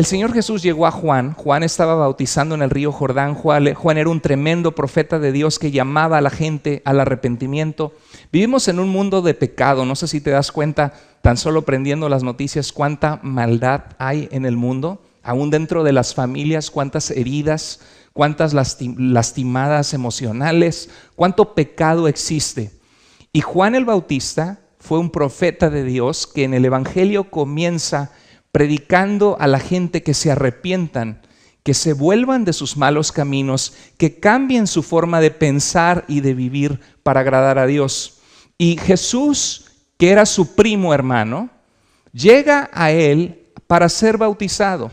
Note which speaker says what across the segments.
Speaker 1: el Señor Jesús llegó a Juan. Juan estaba bautizando en el río Jordán. Juan era un tremendo profeta de Dios que llamaba a la gente al arrepentimiento. Vivimos en un mundo de pecado. No sé si te das cuenta, tan solo prendiendo las noticias, cuánta maldad hay en el mundo. Aún dentro de las familias, cuántas heridas, cuántas lastimadas emocionales, cuánto pecado existe. Y Juan el Bautista fue un profeta de Dios que en el Evangelio comienza predicando a la gente que se arrepientan, que se vuelvan de sus malos caminos, que cambien su forma de pensar y de vivir para agradar a Dios. Y Jesús, que era su primo hermano, llega a él para ser bautizado.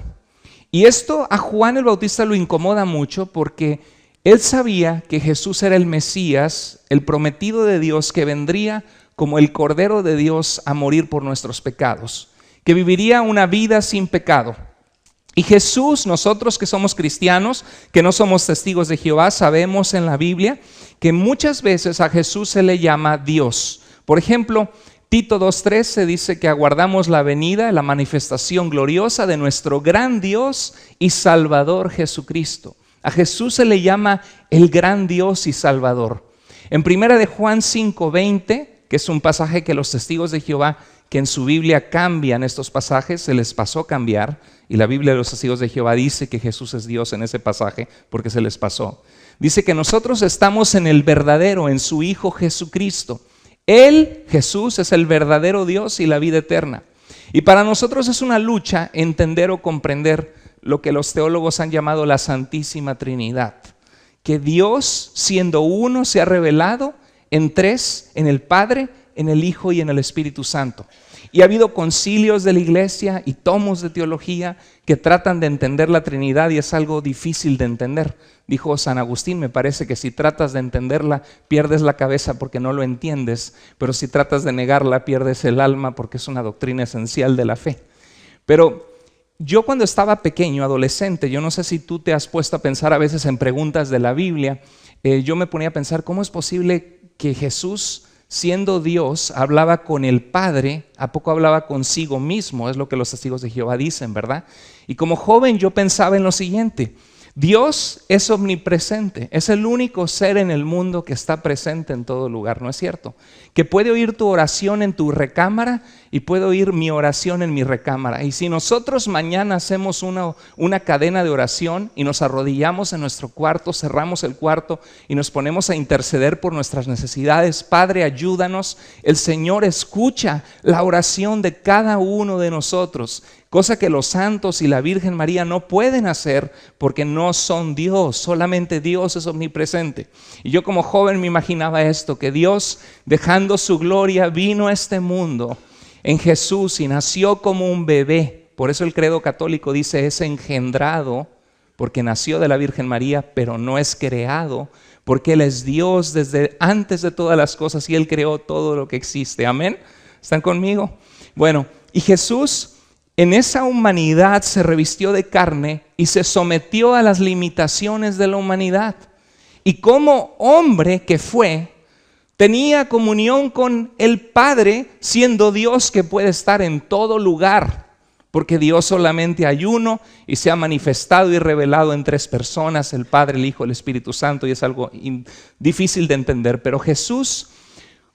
Speaker 1: Y esto a Juan el Bautista lo incomoda mucho porque él sabía que Jesús era el Mesías, el prometido de Dios, que vendría como el Cordero de Dios a morir por nuestros pecados, que viviría una vida sin pecado. Y Jesús, nosotros que somos cristianos, que no somos testigos de Jehová, sabemos en la Biblia que muchas veces a Jesús se le llama Dios. Por ejemplo, Tito 2:13 dice que aguardamos la venida, la manifestación gloriosa de nuestro gran Dios y Salvador Jesucristo. A Jesús se le llama el gran Dios y Salvador. En 1 de Juan 5:20, que es un pasaje que los testigos de Jehová, que en su Biblia cambian estos pasajes, se les pasó cambiar, y la Biblia de los testigos de Jehová dice que Jesús es Dios en ese pasaje porque se les pasó. Dice que nosotros estamos en el verdadero, en su Hijo Jesucristo. Él, Jesús, es el verdadero Dios y la vida eterna. Y para nosotros es una lucha entender o comprender lo que los teólogos han llamado la Santísima Trinidad. Que Dios, siendo uno, se ha revelado en tres, en el Padre, en el Hijo y en el Espíritu Santo. Y ha habido concilios de la iglesia y tomos de teología que tratan de entender la Trinidad y es algo difícil de entender. Dijo San Agustín, me parece que si tratas de entenderla, pierdes la cabeza porque no lo entiendes, pero si tratas de negarla, pierdes el alma porque es una doctrina esencial de la fe. Pero yo cuando estaba pequeño, adolescente, yo no sé si tú te has puesto a pensar a veces en preguntas de la Biblia, yo me ponía a pensar, ¿cómo es posible que Jesús, siendo Dios, hablaba con el Padre, a poco hablaba consigo mismo? Es lo que los testigos de Jehová dicen, ¿verdad? Y como joven yo pensaba en lo siguiente: Dios es omnipresente, es el único ser en el mundo que está presente en todo lugar, ¿no es cierto? Que puede oír tu oración en tu recámara y puede oír mi oración en mi recámara. Y si nosotros mañana hacemos una cadena de oración y nos arrodillamos en nuestro cuarto, cerramos el cuarto y nos ponemos a interceder por nuestras necesidades, Padre, ayúdanos, el Señor escucha la oración de cada uno de nosotros. Cosa que los santos y la Virgen María no pueden hacer porque no son Dios, solamente Dios es omnipresente. Y yo como joven me imaginaba esto, que Dios, dejando su gloria, vino a este mundo en Jesús y nació como un bebé. Por eso el credo católico dice es engendrado, porque nació de la Virgen María, pero no es creado, porque Él es Dios desde antes de todas las cosas y Él creó todo lo que existe. ¿Amén? ¿Están conmigo? Bueno, y Jesús en esa humanidad se revistió de carne y se sometió a las limitaciones de la humanidad. Y como hombre que fue, tenía comunión con el Padre, siendo Dios que puede estar en todo lugar. Porque Dios solamente hay uno y se ha manifestado y revelado en tres personas, el Padre, el Hijo, el Espíritu Santo, y es algo difícil de entender. Pero Jesús,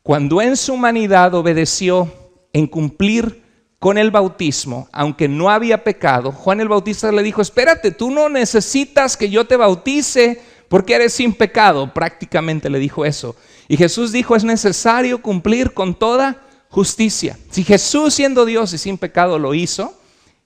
Speaker 1: cuando en su humanidad obedeció en cumplir con el bautismo, aunque no había pecado, Juan el Bautista le dijo, espérate, tú no necesitas que yo te bautice porque eres sin pecado. Prácticamente le dijo eso. Y Jesús dijo, es necesario cumplir con toda justicia. Si Jesús, siendo Dios y sin pecado, lo hizo,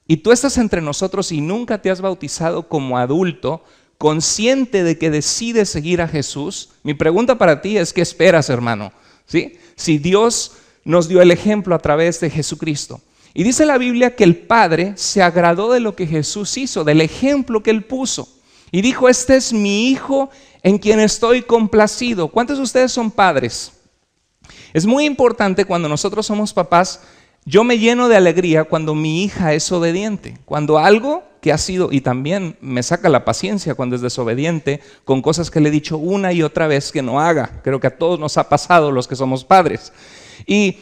Speaker 1: y tú estás entre nosotros y nunca te has bautizado como adulto, consciente de que decides seguir a Jesús, mi pregunta para ti es, ¿qué esperas, hermano? ¿Sí? Si Dios nos dio el ejemplo a través de Jesucristo. Y dice la Biblia que el Padre se agradó de lo que Jesús hizo, del ejemplo que Él puso. Y dijo, este es mi Hijo en quien estoy complacido. ¿Cuántos de ustedes son padres? Es muy importante cuando nosotros somos papás. Yo me lleno de alegría cuando mi hija es obediente. Cuando algo que ha sido, y también me saca la paciencia cuando es desobediente, con cosas que le he dicho una y otra vez que no haga. Creo que a todos nos ha pasado los que somos padres. Y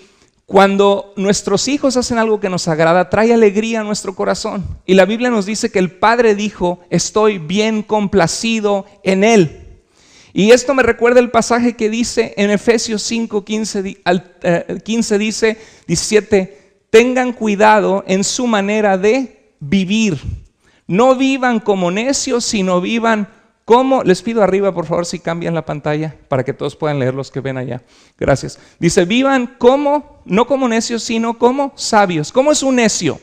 Speaker 1: Cuando nuestros hijos hacen algo que nos agrada, trae alegría a nuestro corazón. Y la Biblia nos dice que el Padre dijo, estoy bien complacido en él. Y esto me recuerda el pasaje que dice en Efesios 5, 15 dice, 17, tengan cuidado en su manera de vivir. No vivan como necios, sino vivan como, les pido arriba por favor si cambian la pantalla para que todos puedan leer los que ven allá. Gracias. Dice, vivan como, no como necios, sino como sabios. ¿Cómo es un necio?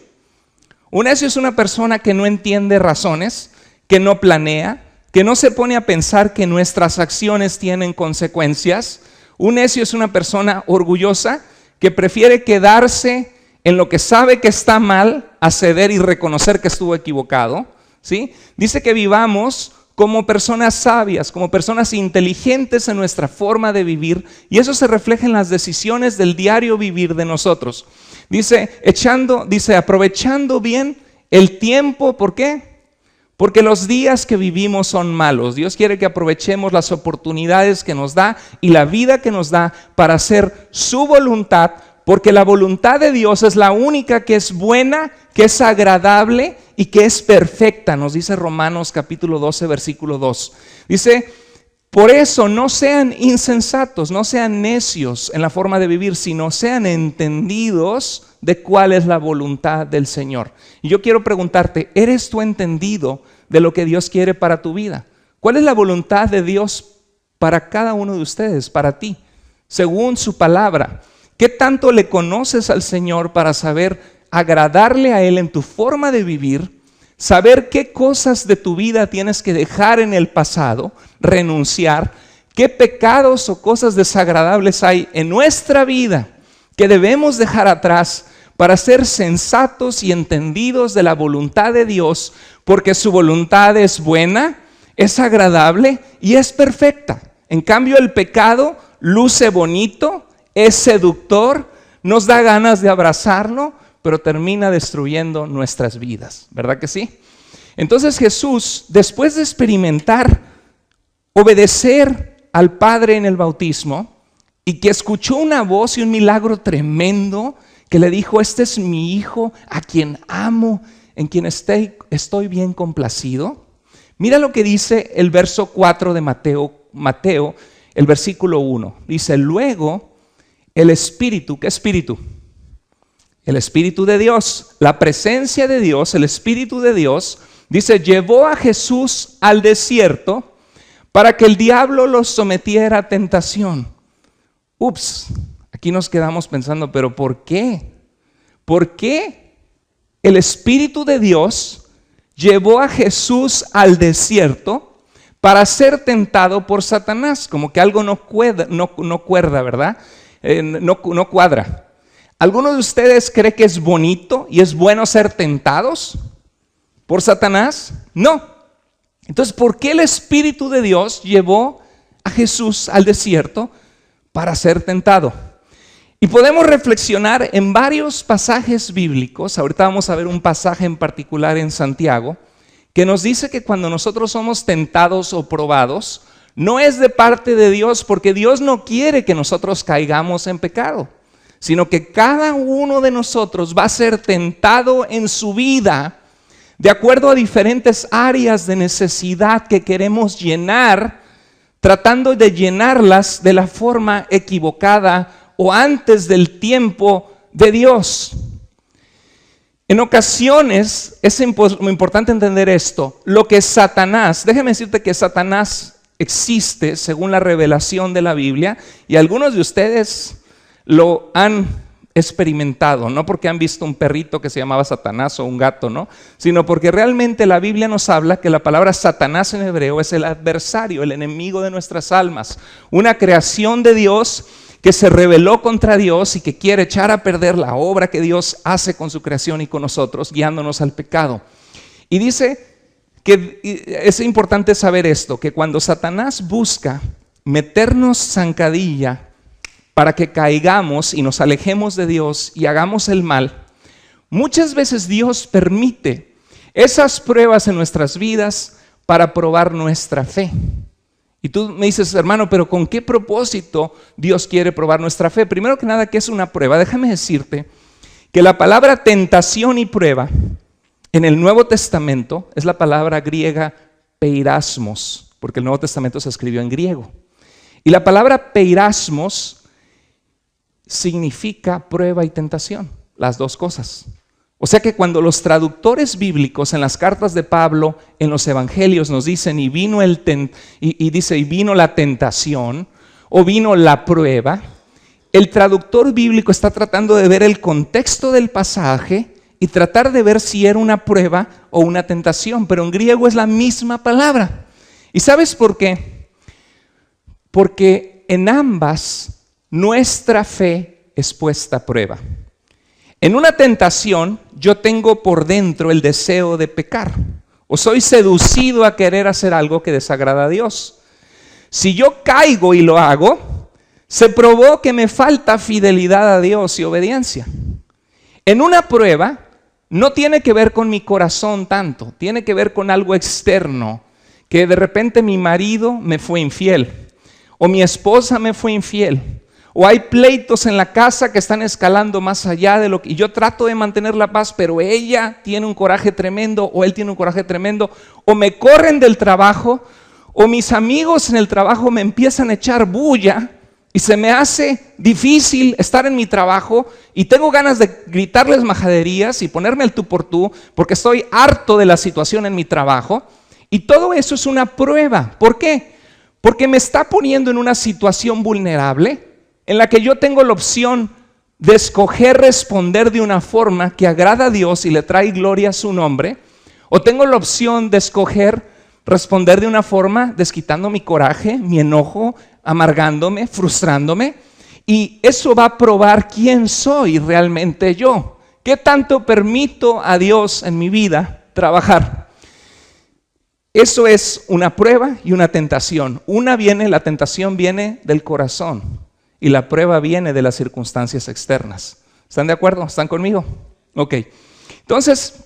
Speaker 1: Un necio es una persona que no entiende razones, que no planea, que no se pone a pensar que nuestras acciones tienen consecuencias. Un necio es una persona orgullosa que prefiere quedarse en lo que sabe que está mal, a ceder y reconocer que estuvo equivocado, ¿sí? Dice que vivamos como personas sabias, como personas inteligentes en nuestra forma de vivir, y eso se refleja en las decisiones del diario vivir de nosotros. Dice, aprovechando bien el tiempo, ¿por qué? Porque los días que vivimos son malos. Dios quiere que aprovechemos las oportunidades que nos da y la vida que nos da para hacer su voluntad, porque la voluntad de Dios es la única que es buena, que es agradable y que es perfecta, nos dice Romanos capítulo 12, versículo 2. Dice, por eso no sean insensatos, no sean necios en la forma de vivir, sino sean entendidos de cuál es la voluntad del Señor. Y yo quiero preguntarte, ¿eres tú entendido de lo que Dios quiere para tu vida? ¿Cuál es la voluntad de Dios para cada uno de ustedes, para ti, según su palabra? ¿Qué tanto le conoces al Señor para saber agradarle a Él en tu forma de vivir? Saber qué cosas de tu vida tienes que dejar en el pasado, renunciar, qué pecados o cosas desagradables hay en nuestra vida que debemos dejar atrás para ser sensatos y entendidos de la voluntad de Dios, porque su voluntad es buena, es agradable y es perfecta. En cambio, el pecado luce bonito, es seductor, nos da ganas de abrazarlo, pero termina destruyendo nuestras vidas, ¿verdad que sí? Entonces Jesús, después de experimentar, obedecer al Padre en el bautismo, y que escuchó una voz y un milagro tremendo, que le dijo, este es mi Hijo, a quien amo, en quien estoy bien complacido. Mira lo que dice el verso 4 de Mateo, el versículo 1. Dice, luego el Espíritu, ¿qué Espíritu? El Espíritu de Dios, la presencia de Dios, el Espíritu de Dios, dice, llevó a Jesús al desierto para que el diablo los sometiera a tentación. Ups, aquí nos quedamos pensando, pero ¿por qué? ¿Por qué el Espíritu de Dios llevó a Jesús al desierto para ser tentado por Satanás? Como que algo no cuadra, ¿verdad? No cuadra. ¿Alguno de ustedes cree que es bonito y es bueno ser tentados por Satanás? No. Entonces, ¿por qué el Espíritu de Dios llevó a Jesús al desierto para ser tentado? Y podemos reflexionar en varios pasajes bíblicos. Ahorita vamos a ver un pasaje en particular en Santiago, que nos dice que cuando nosotros somos tentados o probados, no es de parte de Dios, porque Dios no quiere que nosotros caigamos en pecado, sino que cada uno de nosotros va a ser tentado en su vida de acuerdo a diferentes áreas de necesidad que queremos llenar, tratando de llenarlas de la forma equivocada o antes del tiempo de Dios. En ocasiones es muy importante entender esto. Lo que Satanás, déjeme decirte que Satanás existe según la revelación de la Biblia, y algunos de ustedes lo han experimentado, no porque han visto un perrito que se llamaba Satanás o un gato, ¿no? Sino porque realmente la Biblia nos habla que la palabra Satanás en hebreo es el adversario, el enemigo de nuestras almas, una creación de Dios que se rebeló contra Dios y que quiere echar a perder la obra que Dios hace con su creación y con nosotros, guiándonos al pecado. Y dice que es importante saber esto, que cuando Satanás busca meternos zancadilla para que caigamos y nos alejemos de Dios y hagamos el mal, muchas veces Dios permite esas pruebas en nuestras vidas para probar nuestra fe. Y tú me dices, hermano, pero ¿con qué propósito Dios quiere probar nuestra fe? Primero que nada, ¿qué es una prueba? Déjame decirte que la palabra tentación y prueba en el Nuevo Testamento es la palabra griega peirasmos, porque el Nuevo Testamento se escribió en griego. Y la palabra peirasmos significa prueba y tentación, las dos cosas. O sea que cuando los traductores bíblicos en las cartas de Pablo, en los evangelios nos dicen y vino la tentación o vino la prueba, el traductor bíblico está tratando de ver el contexto del pasaje y tratar de ver si era una prueba o una tentación, pero en griego es la misma palabra. ¿Y sabes por qué? Porque en ambas nuestra fe es puesta a prueba. En una tentación yo tengo por dentro el deseo de pecar o soy seducido a querer hacer algo que desagrada a Dios. Si yo caigo y lo hago, se probó que me falta fidelidad a Dios y obediencia. En una prueba no tiene que ver con mi corazón tanto, tiene que ver con algo externo, que de repente mi marido me fue infiel o mi esposa me fue infiel. O hay pleitos en la casa que están escalando más allá de lo que... Y yo trato de mantener la paz, pero ella tiene un coraje tremendo, o él tiene un coraje tremendo. O me corren del trabajo, o mis amigos en el trabajo me empiezan a echar bulla, y se me hace difícil estar en mi trabajo, y tengo ganas de gritarles majaderías y ponerme al tú por tú, porque estoy harto de la situación en mi trabajo. Y todo eso es una prueba. ¿Por qué? Porque me está poniendo en una situación vulnerable, en la que yo tengo la opción de escoger responder de una forma que agrada a Dios y le trae gloria a su nombre, o tengo la opción de escoger responder de una forma desquitando mi coraje, mi enojo, amargándome, frustrándome, y eso va a probar quién soy realmente yo. ¿Qué tanto permito a Dios en mi vida trabajar? Eso es una prueba y una tentación. La tentación viene del corazón. Y la prueba viene de las circunstancias externas. ¿Están de acuerdo? ¿Están conmigo? Ok. Entonces,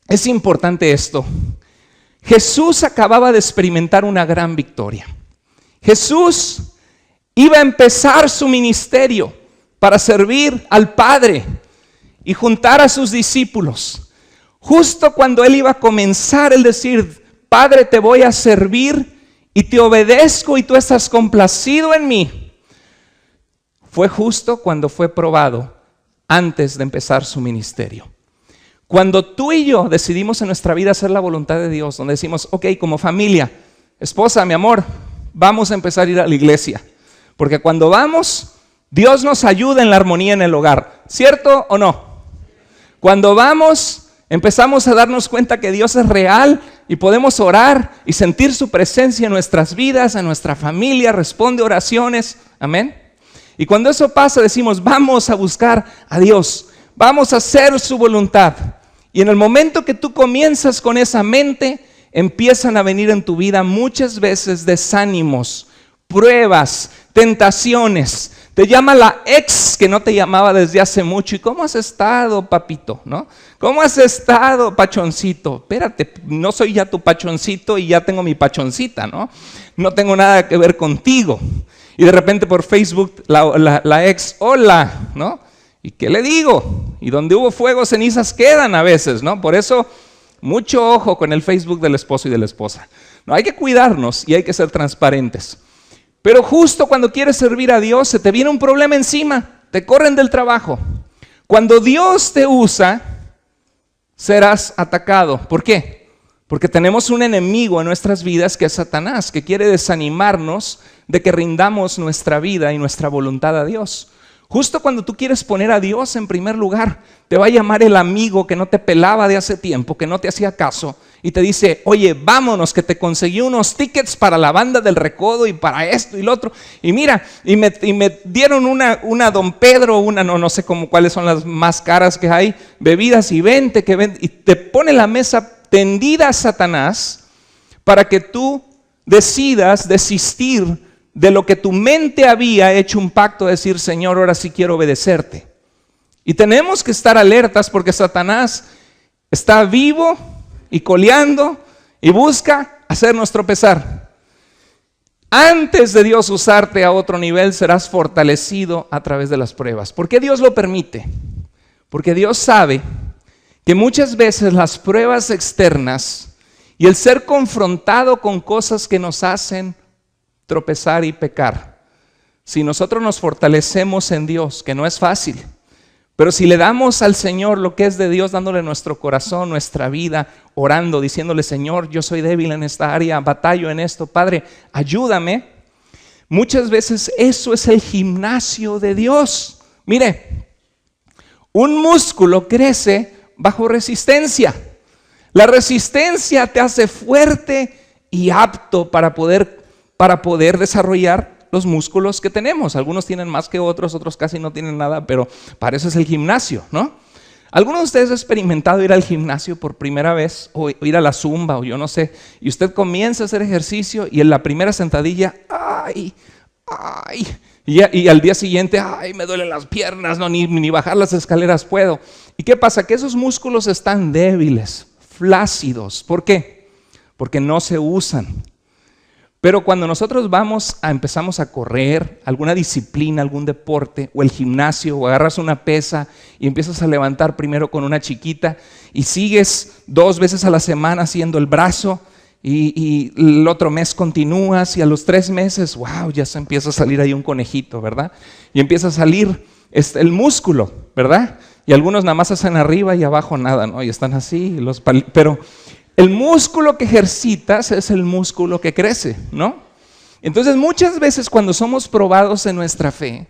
Speaker 1: es importante esto. Jesús acababa de experimentar una gran victoria. Jesús iba a empezar su ministerio para servir al Padre y juntar a sus discípulos. Justo cuando él iba a comenzar el decir, Padre, te voy a servir y te obedezco y tú estás complacido en mí. Fue justo cuando fue probado antes de empezar su ministerio. Cuando tú y yo decidimos en nuestra vida hacer la voluntad de Dios, donde decimos, ok, como familia, esposa, mi amor, vamos a empezar a ir a la iglesia. Porque cuando vamos, Dios nos ayuda en la armonía en el hogar. ¿Cierto o no? Cuando vamos, empezamos a darnos cuenta que Dios es real y podemos orar y sentir su presencia en nuestras vidas, en nuestra familia, responde oraciones. Amén. Y cuando eso pasa decimos, vamos a buscar a Dios, vamos a hacer su voluntad. Y en el momento que tú comienzas con esa mente, empiezan a venir en tu vida muchas veces desánimos, pruebas, tentaciones. Te llama la ex que no te llamaba desde hace mucho. ¿Y cómo has estado, papito? ¿No? ¿Cómo has estado, pachoncito? Espérate, no soy ya tu pachoncito y ya tengo mi pachoncita, ¿no? No tengo nada que ver contigo. Y de repente por Facebook la ex, hola, ¿no? ¿Y qué le digo? Y donde hubo fuego, cenizas quedan a veces, ¿no? Por eso, mucho ojo con el Facebook del esposo y de la esposa. No, hay que cuidarnos y hay que ser transparentes. Pero justo cuando quieres servir a Dios, se te viene un problema encima, te corren del trabajo. Cuando Dios te usa, serás atacado. ¿Por qué? Porque tenemos un enemigo en nuestras vidas que es Satanás, que quiere desanimarnos de que rindamos nuestra vida y nuestra voluntad a Dios. Justo cuando tú quieres poner a Dios en primer lugar, te va a llamar el amigo que no te pelaba de hace tiempo, que no te hacía caso, y te dice, oye, vámonos, que te conseguí unos tickets para la banda del Recodo y para esto y lo otro. Y mira, y me dieron una Don Pedro, no sé cuáles son las más caras que hay, bebidas, y vente, y te pone la mesa tendida a Satanás para que tú decidas desistir de lo que tu mente había hecho un pacto, de decir, Señor, ahora sí quiero obedecerte. Y tenemos que estar alertas porque Satanás está vivo y coleando y busca hacernos tropezar. Antes de Dios usarte a otro nivel, serás fortalecido a través de las pruebas. ¿Por qué Dios lo permite? Porque Dios sabe que muchas veces las pruebas externas y el ser confrontado con cosas que nos hacen tropezar y pecar, si nosotros nos fortalecemos en Dios, que no es fácil, pero si le damos al Señor lo que es de Dios, dándole nuestro corazón, nuestra vida, orando, diciéndole: Señor, yo soy débil en esta área, batallo en esto, Padre, ayúdame. Muchas veces eso es el gimnasio de Dios. Mire, un músculo crece bajo resistencia. La resistencia te hace fuerte y apto para poder desarrollar los músculos que tenemos. Algunos tienen más que otros, otros casi no tienen nada, pero para eso es el gimnasio, ¿no? ¿Alguno de ustedes ha experimentado ir al gimnasio por primera vez o ir a la zumba o yo no sé? Y usted comienza a hacer ejercicio y en la primera sentadilla, ¡ay! Y al día siguiente, ¡ay! Me duelen las piernas, no, ni bajar las escaleras puedo. ¿Y qué pasa? Que esos músculos están débiles, flácidos. ¿Por qué? Porque no se usan. Pero cuando nosotros empezamos a correr, alguna disciplina, algún deporte, o el gimnasio, o agarras una pesa y empiezas a levantar primero con una chiquita y sigues 2 veces a la semana haciendo el brazo y el otro mes continúas y a los 3 meses, wow, ya se empieza a salir ahí un conejito, ¿verdad? Y empieza a salir el músculo, ¿verdad? Y algunos nada más hacen arriba y abajo nada, ¿no? Y están así, pero el músculo que ejercitas es el músculo que crece, ¿no? Entonces muchas veces cuando somos probados en nuestra fe,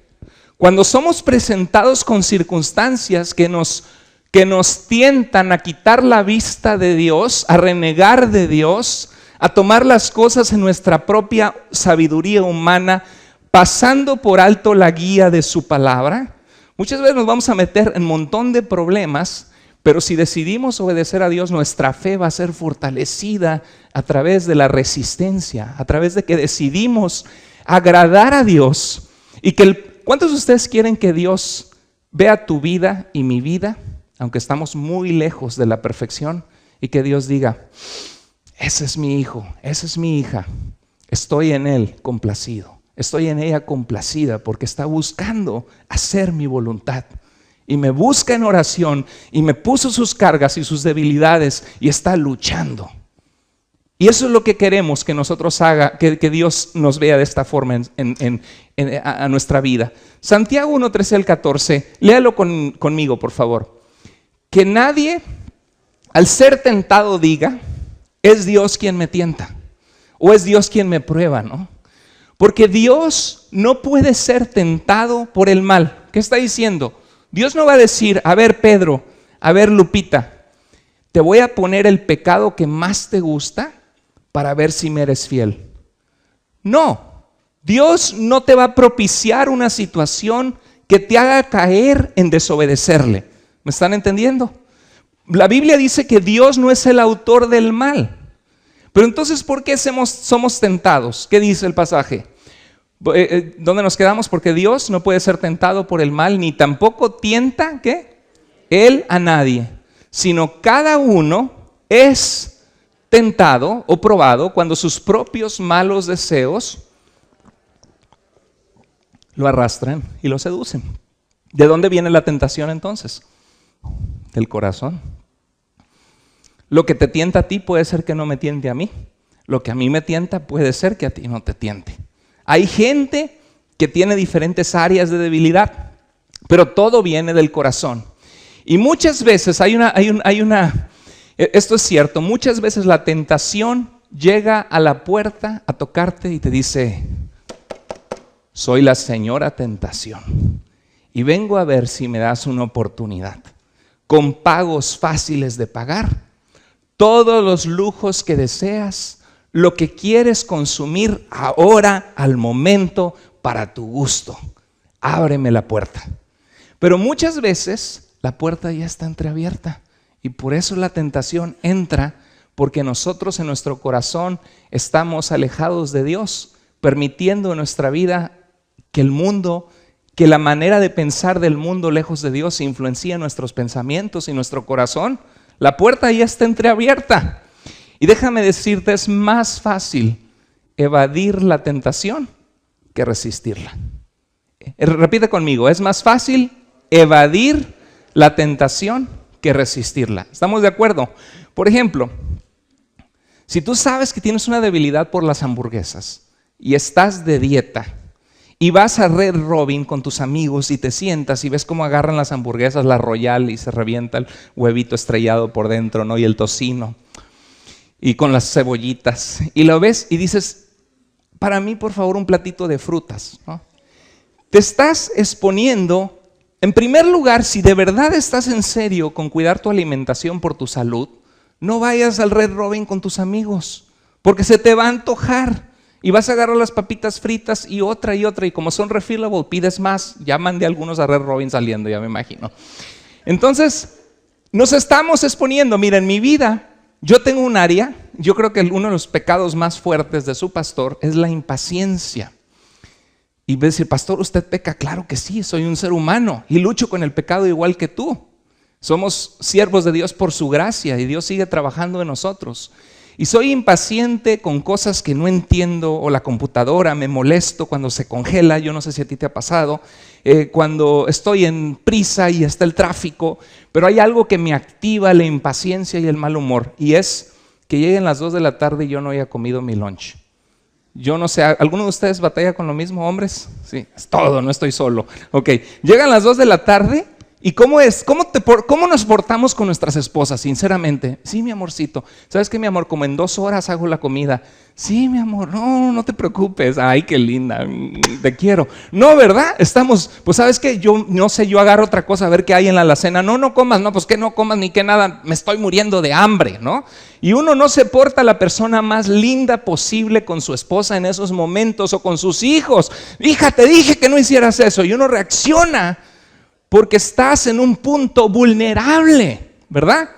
Speaker 1: cuando somos presentados con circunstancias que nos tientan a quitar la vista de Dios, a renegar de Dios, a tomar las cosas en nuestra propia sabiduría humana, pasando por alto la guía de su palabra, muchas veces nos vamos a meter en un montón de problemas. Pero si decidimos obedecer a Dios, nuestra fe va a ser fortalecida a través de la resistencia, a través de que decidimos agradar a Dios. Y ¿cuántos de ustedes quieren que Dios vea tu vida y mi vida, aunque estamos muy lejos de la perfección, y que Dios diga: ese es mi hijo, esa es mi hija, estoy en él complacido, estoy en ella complacida porque está buscando hacer mi voluntad? Y me busca en oración y me puso sus cargas y sus debilidades y está luchando. Y eso es lo que queremos que nosotros haga, que Dios nos vea de esta forma a nuestra vida. Santiago 1, 13 al 14, léalo conmigo por favor. Que nadie al ser tentado diga: es Dios quien me tienta o es Dios quien me prueba, ¿no? Porque Dios no puede ser tentado por el mal. ¿Qué está diciendo? Dios no va a decir: a ver Pedro, a ver Lupita, te voy a poner el pecado que más te gusta para ver si me eres fiel. No, Dios no te va a propiciar una situación que te haga caer en desobedecerle. ¿Me están entendiendo? La Biblia dice que Dios no es el autor del mal. Pero entonces, ¿por qué somos tentados? ¿Qué dice el pasaje? ¿Dónde nos quedamos? Porque Dios no puede ser tentado por el mal, ni tampoco tienta, ¿qué? Él a nadie, sino cada uno es tentado o probado cuando sus propios malos deseos lo arrastran y lo seducen. ¿De dónde viene la tentación entonces? Del corazón. Lo que te tienta a ti puede ser que no me tiente a mí. Lo que a mí me tienta puede ser que a ti no te tiente. Hay gente que tiene diferentes áreas de debilidad, pero todo viene del corazón. Y muchas veces esto es cierto, muchas veces la tentación llega a la puerta a tocarte y te dice: soy la señora tentación y vengo a ver si me das una oportunidad. Con pagos fáciles de pagar, todos los lujos que deseas, lo que quieres consumir ahora, al momento, para tu gusto. Ábreme la puerta. Pero muchas veces la puerta ya está entreabierta y por eso la tentación entra, porque nosotros en nuestro corazón estamos alejados de Dios, permitiendo en nuestra vida que el mundo, que la manera de pensar del mundo lejos de Dios influencia nuestros pensamientos y nuestro corazón. La puerta ya está entreabierta. Y déjame decirte, es más fácil evadir la tentación que resistirla. Repite conmigo, es más fácil evadir la tentación que resistirla. ¿Estamos de acuerdo? Por ejemplo, si tú sabes que tienes una debilidad por las hamburguesas y estás de dieta y vas a Red Robin con tus amigos y te sientas y ves cómo agarran las hamburguesas, la Royal, y se revienta el huevito estrellado por dentro, ¿no? Y el tocino, y con las cebollitas, y lo ves y dices, para mí por favor un platito de frutas, ¿no? Te estás exponiendo, en primer lugar, si de verdad estás en serio con cuidar tu alimentación por tu salud, no vayas al Red Robin con tus amigos, porque se te va a antojar. Y vas a agarrar las papitas fritas y otra, y como son refillable, pides más. Ya mandé algunos a Red Robin saliendo, ya me imagino. Entonces, nos estamos exponiendo. Mira, en mi vida, yo tengo un área, yo creo que uno de los pecados más fuertes de su pastor es la impaciencia. Y ves decir, pastor, ¿usted peca? Claro que sí, soy un ser humano y lucho con el pecado igual que tú. Somos siervos de Dios por su gracia y Dios sigue trabajando en nosotros. Y soy impaciente con cosas que no entiendo, o la computadora, me molesto cuando se congela, yo no sé si a ti te ha pasado, cuando estoy en prisa y está el tráfico, pero hay algo que me activa la impaciencia y el mal humor, y es que lleguen las 2 de la tarde y yo no haya comido mi lunch. Yo no sé, ¿alguno de ustedes batalla con lo mismo, hombres? Sí, es todo, no estoy solo. Ok, llegan las 2 de la tarde. ¿Y cómo es? ¿Cómo nos portamos con nuestras esposas? Sinceramente, sí, mi amorcito. ¿Sabes qué, mi amor? Como en 2 horas hago la comida. Sí, mi amor, no te preocupes. Ay, qué linda, te quiero. No, ¿verdad? Estamos, pues ¿sabes qué? Yo no sé, yo agarro otra cosa a ver qué hay en la alacena. No comas, no, pues que no comas ni que nada. Me estoy muriendo de hambre, ¿no? Y uno no se porta la persona más linda posible con su esposa en esos momentos, o con sus hijos. Hija, te dije que no hicieras eso. Y uno reacciona porque estás en un punto vulnerable, ¿verdad?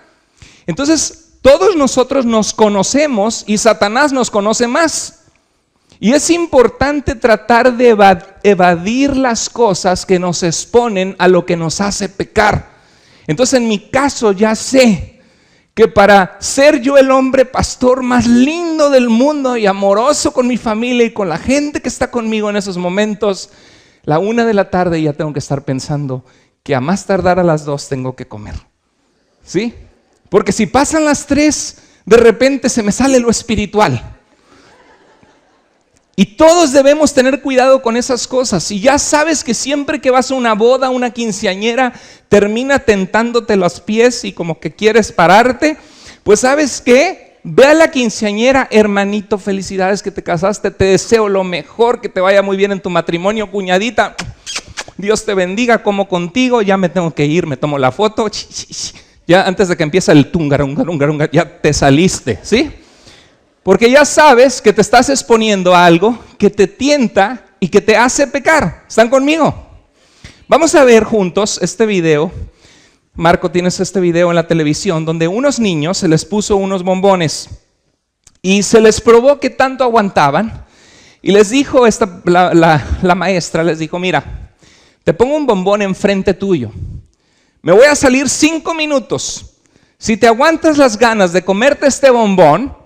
Speaker 1: Entonces, todos nosotros nos conocemos y Satanás nos conoce más. Y es importante tratar de evadir las cosas que nos exponen a lo que nos hace pecar. Entonces, en mi caso, ya sé que para ser yo el hombre pastor más lindo del mundo y amoroso con mi familia y con la gente que está conmigo en esos momentos, la 1 de la tarde ya tengo que estar pensando que a más tardar a las 2 tengo que comer, ¿sí? Porque si pasan las 3, de repente se me sale lo espiritual. Y todos debemos tener cuidado con esas cosas. Si ya sabes que siempre que vas a una boda, una quinceañera, termina tentándote los pies y como que quieres pararte, pues ¿sabes qué? Ve a la quinceañera, hermanito, felicidades que te casaste, te deseo lo mejor, que te vaya muy bien en tu matrimonio, cuñadita. Dios te bendiga, como contigo, ya me tengo que ir, me tomo la foto, ya antes de que empiece el tungarunga, ya te saliste, ¿sí? Porque ya sabes que te estás exponiendo a algo que te tienta y que te hace pecar. ¿Están conmigo? Vamos a ver juntos este video. Marco, tienes este video en la televisión donde unos niños se les puso unos bombones y se les probó qué tanto aguantaban, y les dijo la maestra, les dijo, mira, te pongo un bombón enfrente tuyo. Me voy a salir 5 minutos. Si te aguantas las ganas de comerte este bombón,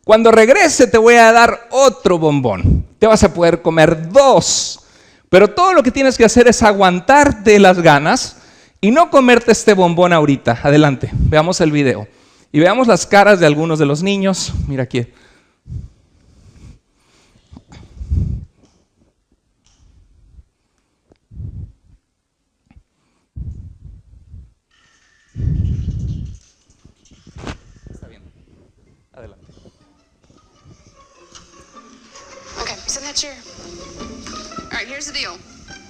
Speaker 1: cuando regrese te voy a dar otro bombón. Te vas a poder comer 2. Pero todo lo que tienes que hacer es aguantarte las ganas y no comerte este bombón ahorita. Adelante, veamos el video. Y veamos las caras de algunos de los niños. Mira aquí.
Speaker 2: Okay, sit in that chair. All right, here's the deal.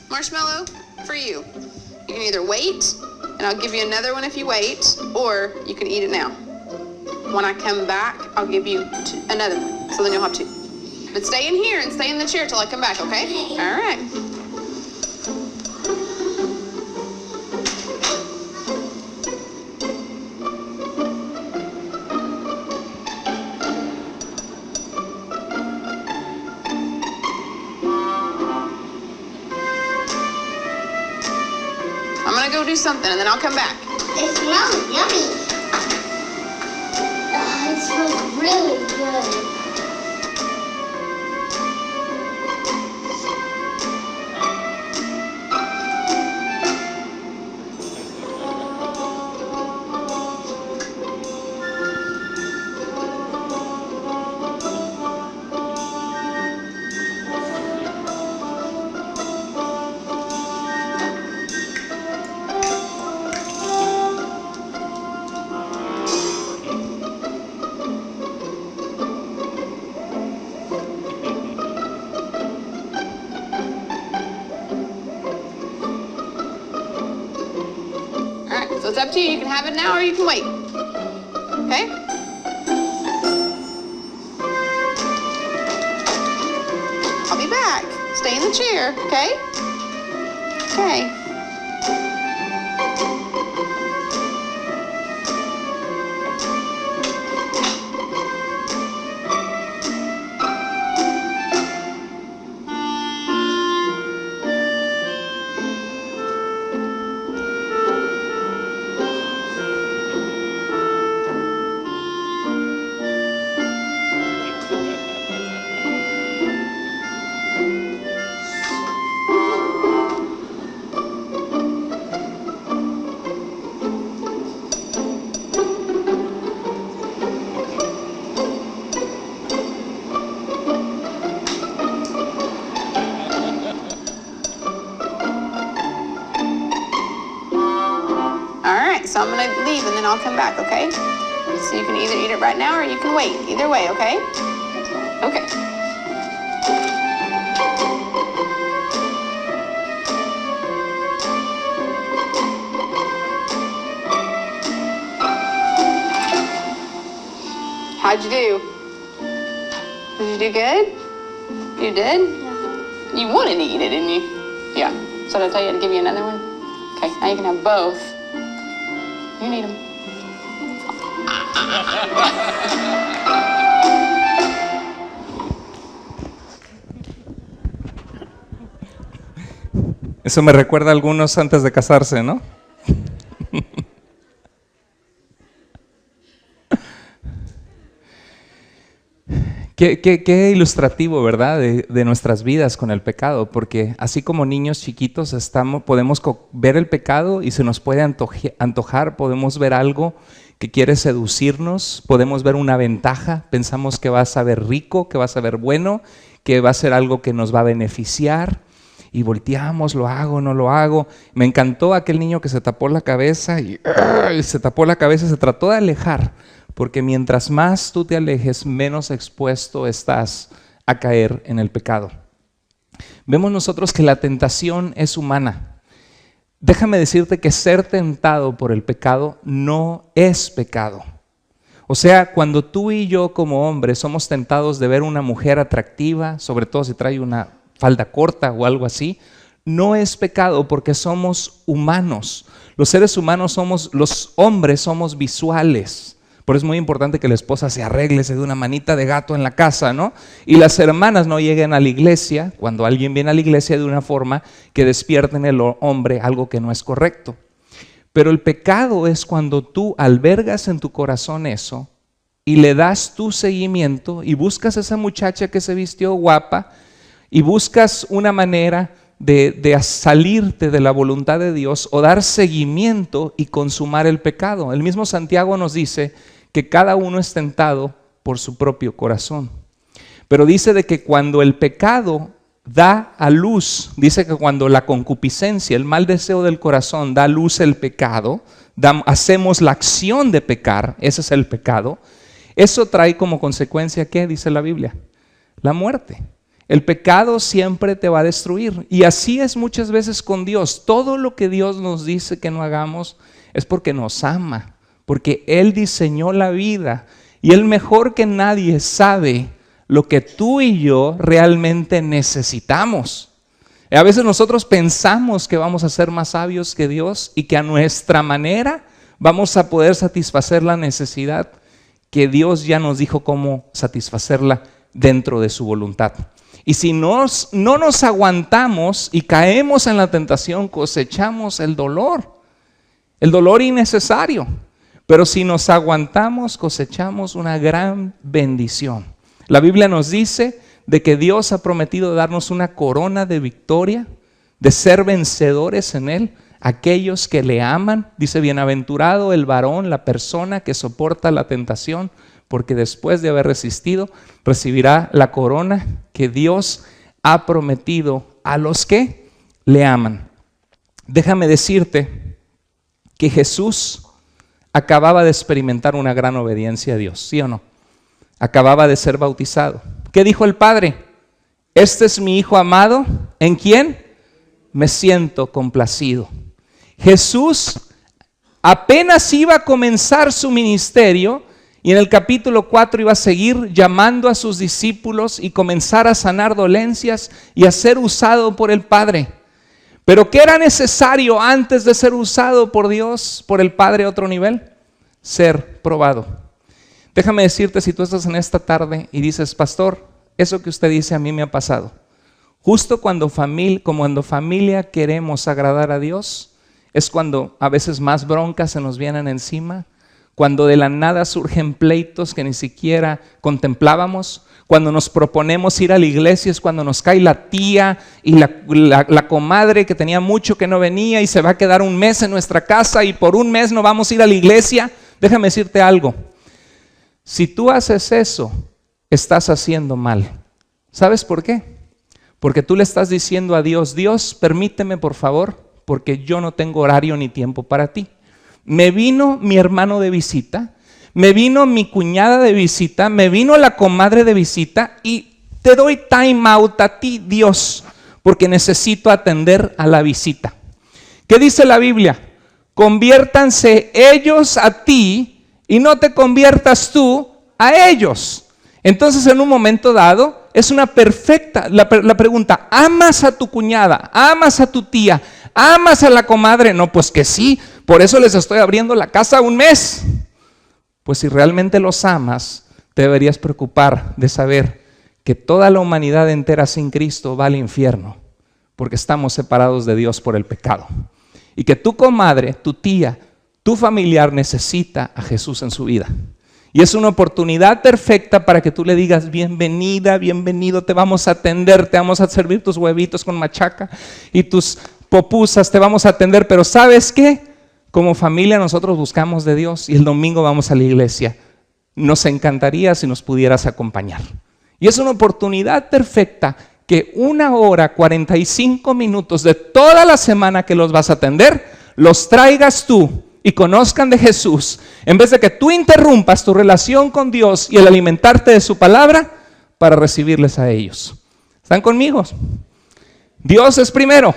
Speaker 2: Marshmallow for you. You can either wait, and I'll give you another one if you wait, or you can eat it now. When I come back, I'll give you another one, so then you'll have 2. But stay in here and stay in the chair till I come back, okay? All right. I'm gonna go do something and then I'll come back.
Speaker 3: It smells yummy. It smells really good.
Speaker 2: it's up to you. You can have it now or you can wait. Okay? I'll be back. Stay in the chair, okay? Okay. So I'm gonna leave and then I'll come back, okay? So you can either eat it right now or you can wait. Either way, okay? Okay. How'd you do? Did you do good? You did? Yeah. You wanted to eat it, didn't you? Yeah. So did I tell you to give you another one? Okay, now you can have both. You need them.
Speaker 1: Eso me recuerda a algunos antes de casarse, ¿no? Qué ilustrativo, ¿verdad? De nuestras vidas con el pecado, porque así como niños chiquitos podemos ver el pecado y se nos puede antojar, podemos ver algo que quiere seducirnos, podemos ver una ventaja, pensamos que va a saber rico, que va a saber bueno, que va a ser algo que nos va a beneficiar y volteamos, lo hago, no lo hago. Me encantó aquel niño que se tapó la cabeza y se tapó la cabeza y se trató de alejar. Porque mientras más tú te alejes, menos expuesto estás a caer en el pecado. Vemos nosotros que la tentación es humana. Déjame decirte que ser tentado por el pecado no es pecado. O sea, cuando tú y yo como hombres somos tentados de ver una mujer atractiva, sobre todo si trae una falda corta o algo así, no es pecado porque somos humanos. Los seres humanos los hombres somos visuales. Por eso es muy importante que la esposa se arregle, se dé una manita de gato en la casa, ¿no? Y las hermanas no lleguen a la iglesia, cuando alguien viene a la iglesia, de una forma que despierte en el hombre algo que no es correcto. Pero el pecado es cuando tú albergas en tu corazón eso y le das tu seguimiento y buscas a esa muchacha que se vistió guapa y buscas una manera de salirte de la voluntad de Dios o dar seguimiento y consumar el pecado. El mismo Santiago nos dice que cada uno es tentado por su propio corazón. Pero dice de que cuando el pecado da a luz, dice que cuando la concupiscencia, el mal deseo del corazón da a luz el pecado, hacemos la acción de pecar, ese es el pecado, eso trae como consecuencia, ¿qué dice la Biblia? La muerte. El pecado siempre te va a destruir y así es muchas veces con Dios. Todo lo que Dios nos dice que no hagamos es porque nos ama, porque Él diseñó la vida y Él mejor que nadie sabe lo que tú y yo realmente necesitamos. A veces nosotros pensamos que vamos a ser más sabios que Dios y que a nuestra manera vamos a poder satisfacer la necesidad que Dios ya nos dijo cómo satisfacerla dentro de su voluntad. Y si no nos aguantamos y caemos en la tentación, cosechamos el dolor innecesario. Pero si nos aguantamos, cosechamos una gran bendición. La Biblia nos dice de que Dios ha prometido darnos una corona de victoria, de ser vencedores en Él, aquellos que le aman. Dice, bienaventurado el varón, la persona que soporta la tentación, porque después de haber resistido, recibirá la corona que Dios ha prometido a los que le aman. Déjame decirte que Jesús acababa de experimentar una gran obediencia a Dios, ¿sí o no? Acababa de ser bautizado. ¿Qué dijo el Padre? Este es mi Hijo amado, ¿en quién? Me siento complacido. Jesús apenas iba a comenzar su ministerio y en el capítulo 4 iba a seguir llamando a sus discípulos y comenzar a sanar dolencias y a ser usado por el Padre. Pero ¿qué era necesario antes de ser usado por Dios, por el Padre a otro nivel? Ser probado. Déjame decirte, si tú estás en esta tarde y dices, pastor, eso que usted dice a mí me ha pasado. Justo cuando familia queremos agradar a Dios, es cuando a veces más broncas se nos vienen encima, cuando de la nada surgen pleitos que ni siquiera contemplábamos, cuando nos proponemos ir a la iglesia es cuando nos cae la tía y la comadre que tenía mucho que no venía y se va a quedar un mes en nuestra casa y por un mes no vamos a ir a la iglesia. Déjame decirte algo, si tú haces eso, estás haciendo mal. ¿Sabes por qué? Porque tú le estás diciendo a Dios, Dios, permíteme por favor, porque yo no tengo horario ni tiempo para ti. Me vino mi hermano de visita, me vino mi cuñada de visita, me vino la comadre de visita y te doy time out a ti, Dios, porque necesito atender a la visita. ¿Qué dice la Biblia? Conviértanse ellos a ti y no te conviertas tú a ellos. Entonces en un momento dado es una perfecta, la pregunta, ¿amas a tu cuñada? ¿Amas a tu tía? ¿Amas a la comadre? No, pues que sí, por eso les estoy abriendo la casa un mes. Pues si realmente los amas, te deberías preocupar de saber que toda la humanidad entera sin Cristo va al infierno, porque estamos separados de Dios por el pecado. Y que tu comadre, tu tía, tu familiar necesita a Jesús en su vida. Y es una oportunidad perfecta para que tú le digas, bienvenida, bienvenido, te vamos a atender, te vamos a servir tus huevitos con machaca y tus popusas, te vamos a atender. Pero ¿sabes qué? Como familia nosotros buscamos de Dios y el domingo vamos a la iglesia. Nos encantaría si nos pudieras acompañar. Y es una oportunidad perfecta que 1 hora, 45 minutos de toda la semana que los vas a atender, los traigas tú y conozcan de Jesús, en vez de que tú interrumpas tu relación con Dios y el alimentarte de su palabra para recibirles a ellos. ¿Están conmigo? Dios es primero.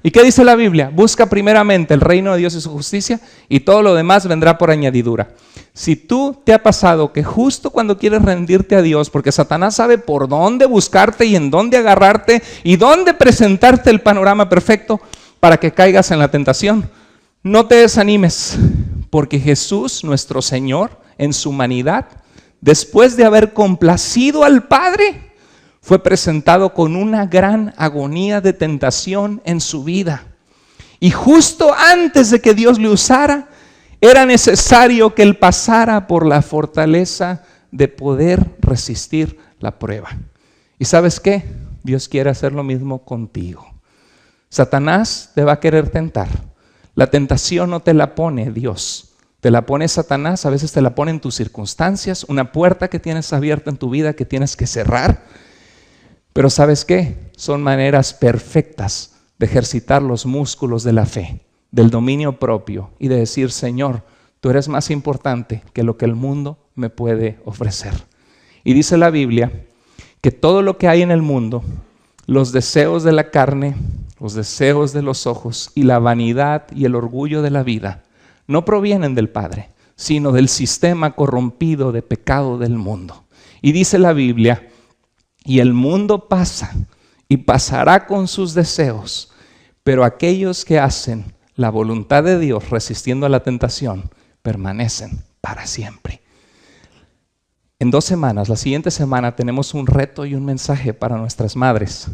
Speaker 1: ¿Y qué dice la Biblia? Busca primeramente el reino de Dios y su justicia y todo lo demás vendrá por añadidura. Si tú te ha pasado que justo cuando quieres rendirte a Dios, porque Satanás sabe por dónde buscarte y en dónde agarrarte y dónde presentarte el panorama perfecto para que caigas en la tentación, no te desanimes, porque Jesús, nuestro Señor, en su humanidad, después de haber complacido al Padre, fue presentado con una gran agonía de tentación en su vida. Y justo antes de que Dios le usara, era necesario que Él pasara por la fortaleza de poder resistir la prueba. ¿Y sabes qué? Dios quiere hacer lo mismo contigo. Satanás te va a querer tentar. La tentación no te la pone Dios, te la pone Satanás, a veces te la pone en tus circunstancias, una puerta que tienes abierta en tu vida que tienes que cerrar. Pero ¿sabes qué? Son maneras perfectas de ejercitar los músculos de la fe, del dominio propio y de decir, Señor, tú eres más importante que lo que el mundo me puede ofrecer. Y dice la Biblia que todo lo que hay en el mundo, los deseos de la carne, los deseos de los ojos y la vanidad y el orgullo de la vida no provienen del Padre, sino del sistema corrompido de pecado del mundo. Y dice la Biblia, y el mundo pasa y pasará con sus deseos, pero aquellos que hacen la voluntad de Dios resistiendo a la tentación permanecen para siempre. En 2 semanas, la siguiente semana, tenemos un reto y un mensaje para nuestras madres.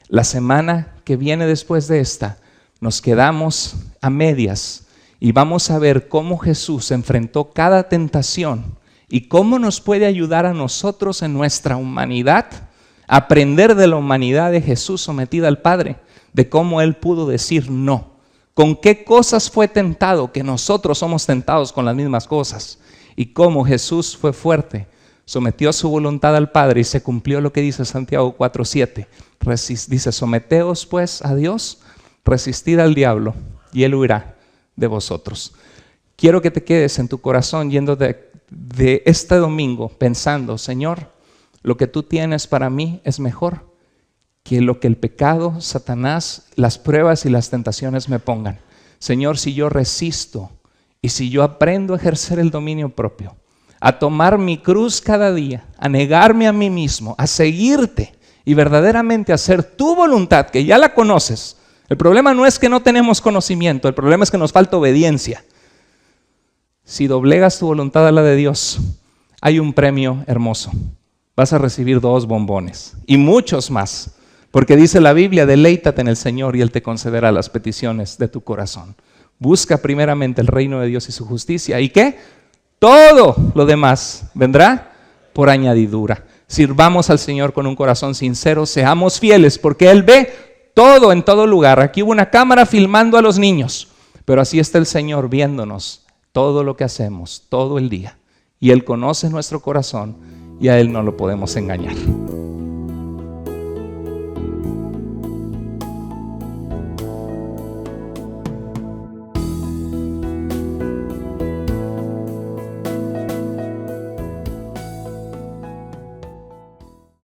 Speaker 1: La semana que viene después de esta, nos quedamos a medias y vamos a ver cómo Jesús enfrentó cada tentación y cómo nos puede ayudar a nosotros en nuestra humanidad, aprender de la humanidad de Jesús sometida al Padre, de cómo Él pudo decir no. Con qué cosas fue tentado, que nosotros somos tentados con las mismas cosas. Y cómo Jesús fue fuerte, sometió su voluntad al Padre y se cumplió lo que dice Santiago 4:7. Dice, someteos pues a Dios, resistid al diablo y Él huirá de vosotros. Quiero que te quedes en tu corazón yendo de este domingo pensando, Señor, lo que tú tienes para mí es mejor que lo que el pecado, Satanás, las pruebas y las tentaciones me pongan. Señor, si yo resisto Y si yo aprendo a ejercer el dominio propio, a tomar mi cruz cada día, a negarme a mí mismo, a seguirte y verdaderamente hacer tu voluntad, que ya la conoces. El problema no es que no tenemos conocimiento, el problema es que nos falta obediencia. Si doblegas tu voluntad a la de Dios, hay un premio hermoso. Vas a recibir 2 bombones y muchos más, porque dice la Biblia, deleítate en el Señor y Él te concederá las peticiones de tu corazón. Busca primeramente el reino de Dios y su justicia. ¿Y qué? Todo lo demás vendrá por añadidura. Sirvamos al Señor con un corazón sincero, seamos fieles, porque Él ve todo en todo lugar. Aquí hubo una cámara filmando a los niños, pero así está el Señor viéndonos todo lo que hacemos, todo el día. Y Él conoce nuestro corazón y a Él no lo podemos engañar.